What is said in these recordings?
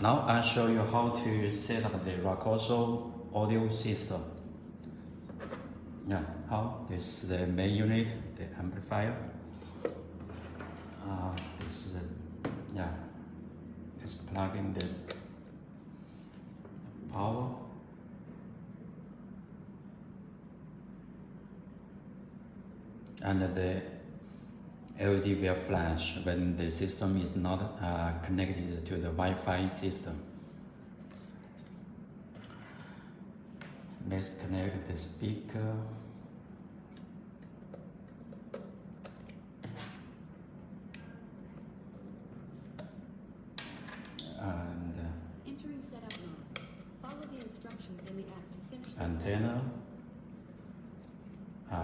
Now I'll show you how to set up the Rakoso audio system. This is the main unit, the amplifier. This is just plug in the power. And the LED will flash when the system is not connected to the Wi-Fi system. Let's connect the speaker. And entering setup mode. Follow the instructions in the app to finish the antenna.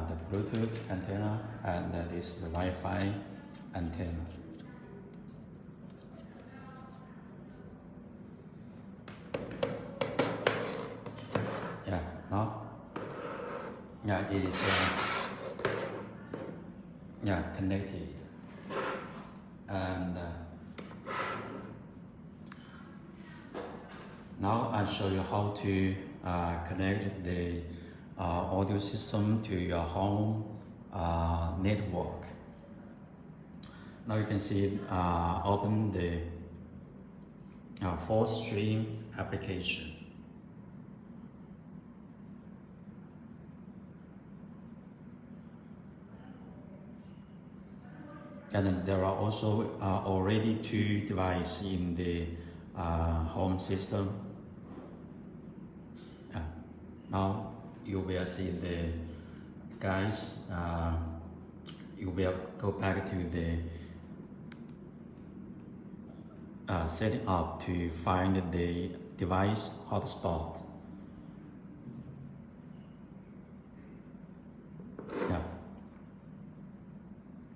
The Bluetooth antenna, and this is the Wi-Fi antenna. It is connected, and now I'll show you how to connect the audio system to your home network. Now you can see open the 4-stream application. And then there are also already 2 devices in the home system. Now you will see the guys, you will go back to the setting up to find the device hotspot.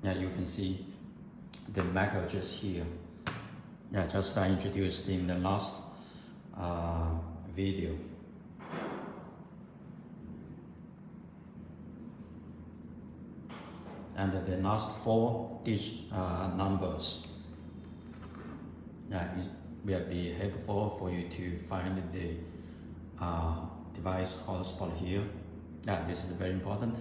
You can see the MAC address here. Just introduced in the last video. And the last 4-digit numbers will be helpful for you to find the device hotspot here. This is very important.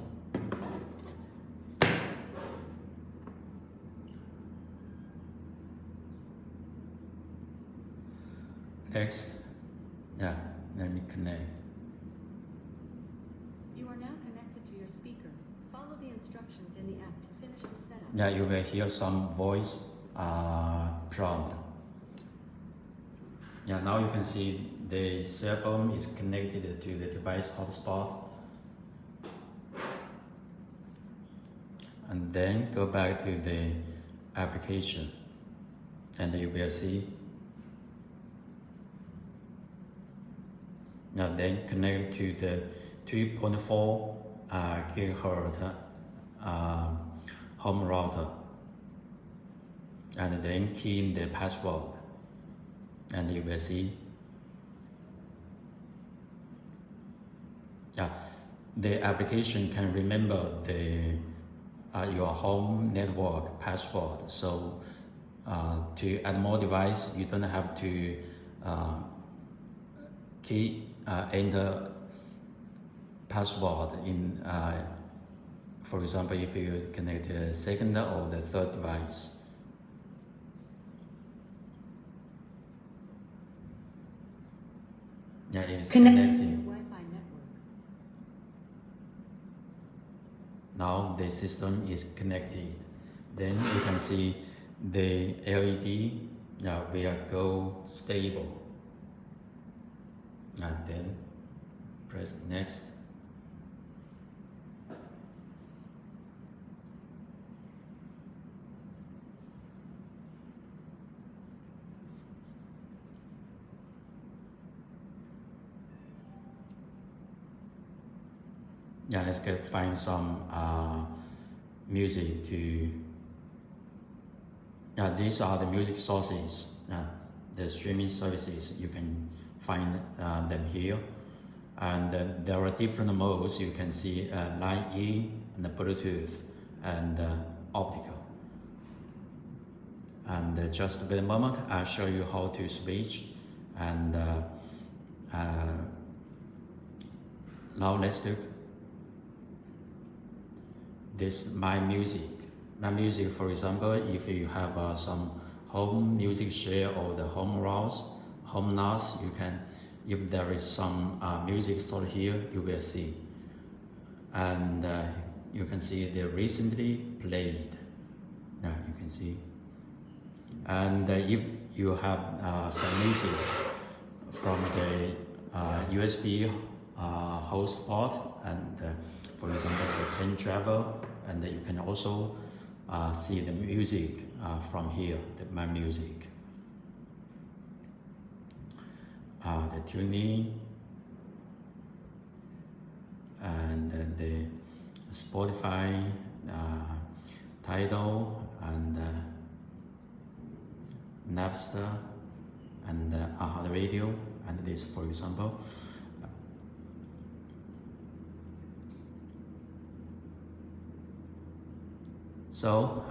Next, let me connect. You are now connected to your speaker. Follow the instructions in the app to finish the setup. You will hear some voice prompt. Now you can see the cell phone is connected to the device hotspot. And then go back to the application, and you will see. Then connect to the 2.4 gigahertz home router, and then key in the password, and you will see. The application can remember the your home network password. So to add more device, you don't have to enter password in, for example, if you connect the second or the third device. It is connecting. Wi-Fi network. Now the system is connected. Then you can see the LED will go stable. And then press next. Let's find some music to. These are the music sources, the streaming services. You can find them here, and there are different modes. You can see line in and the Bluetooth and optical. And just wait a moment, I'll show you how to switch And now let's look this My Music. My Music, for example, if you have some home music share or the home NAS, you can, if there is some music stored here, you will see. And you can see the recently played. Now you can see. And if you have some music from the USB host port, and for example the pen travel, and you can also see the music from here, My Music, the TuneIn, and the Spotify, Tidal, and Napster, and iHeartRadio, and this, for example. So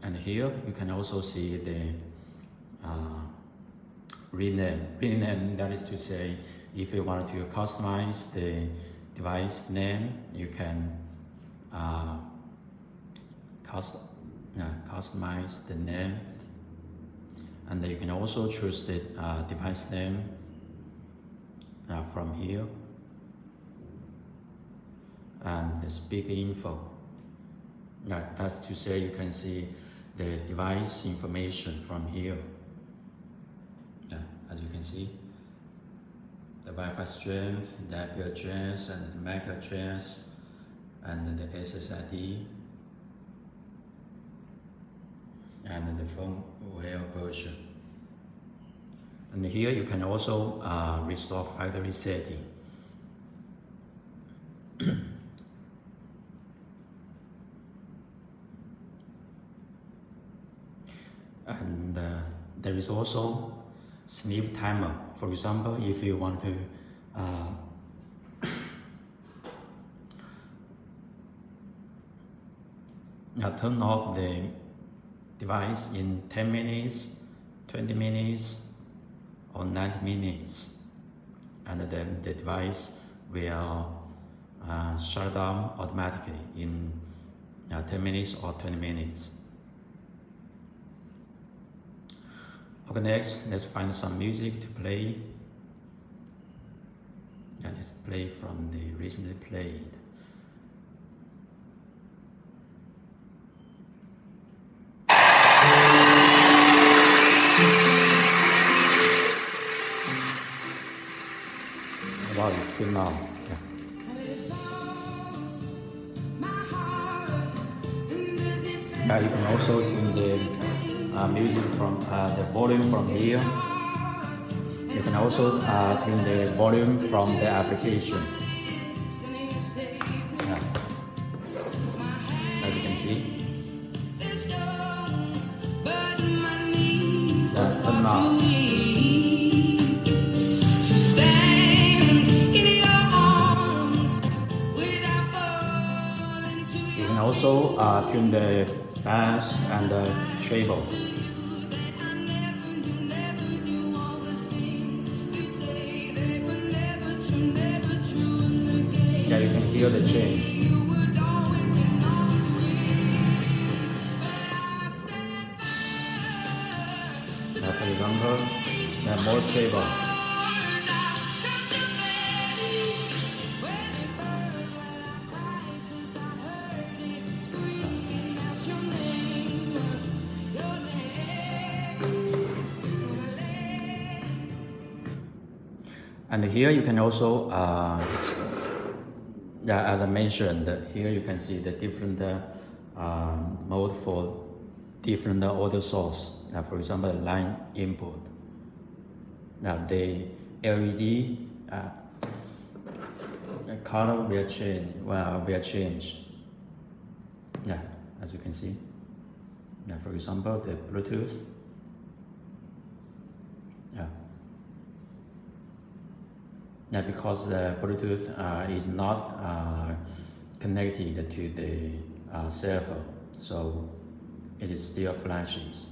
and here you can also see the rename. That is to say, if you want to customize the device name, you can customize the name, and you can also choose the device name from here, and the speaker info. That's to say, you can see the device information from here. As you can see, the Wi-Fi strength, the IP address, and the MAC address, and the SSID, and the firmware version. And here you can also restore factory setting. And there is also sleep timer. For example, if you want to turn off the device in 10 minutes, 20 minutes, or 90 minutes, and then the device will shut down automatically in 10 minutes or 20 minutes. Okay, next, let's find some music to play. And let's play from the recently played. Wow, it's still now. You can also tune the music from the volume from here. You can also tune the volume from the application. As you can see. Turn on. You can also tune the bass and the treble. Yeah, you can hear the change. Now, for example, more treble. And here you can also, as I mentioned, here you can see the different mode for different audio source. For example, line input. Now the LED color will change. Yeah, as you can see. Now, for example, the Bluetooth. Yeah, because the Bluetooth is not connected to the server, so it is still flashes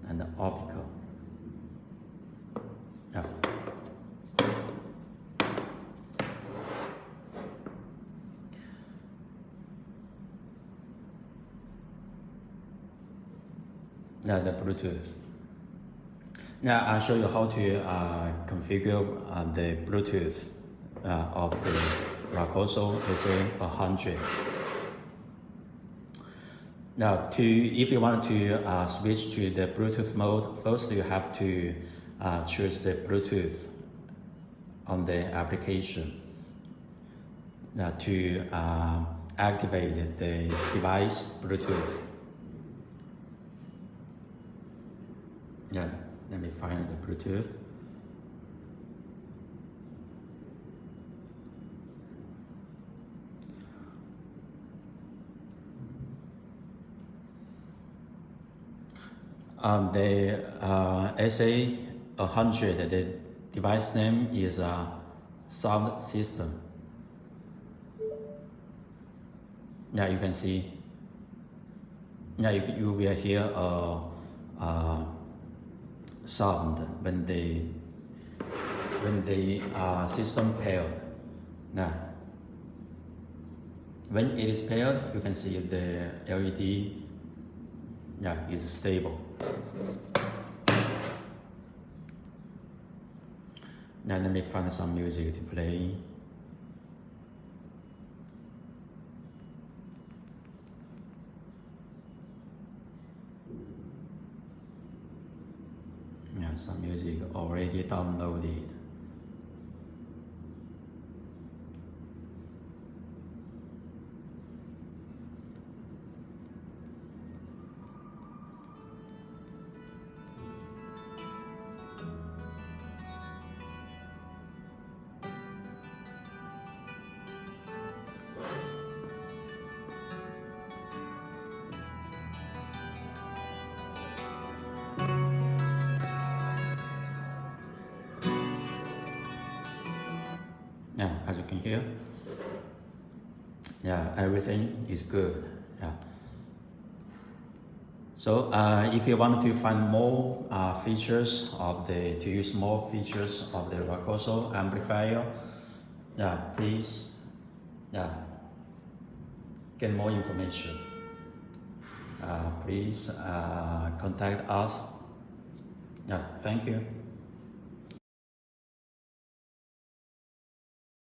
and optical. Yeah. Now the Bluetooth. Now I'll show you how to configure the Bluetooth of the Rakoso SA100. Now, if you want to switch to the Bluetooth mode, first you have to choose the Bluetooth on the application. Now, to activate the device Bluetooth. Yeah, let me find the Bluetooth. The SA100, the device name is sound system. Now you can see. Now you will hear a sound when the system paired. Now, when it is paired, you can see the LED is stable. Now let me find some music to play. Yeah, some music already downloaded. Yeah, as you can hear, everything is good. Yeah. So if you want to find more features to use more features of the Rakoso amplifier, please, get more information. Please contact us. Thank you.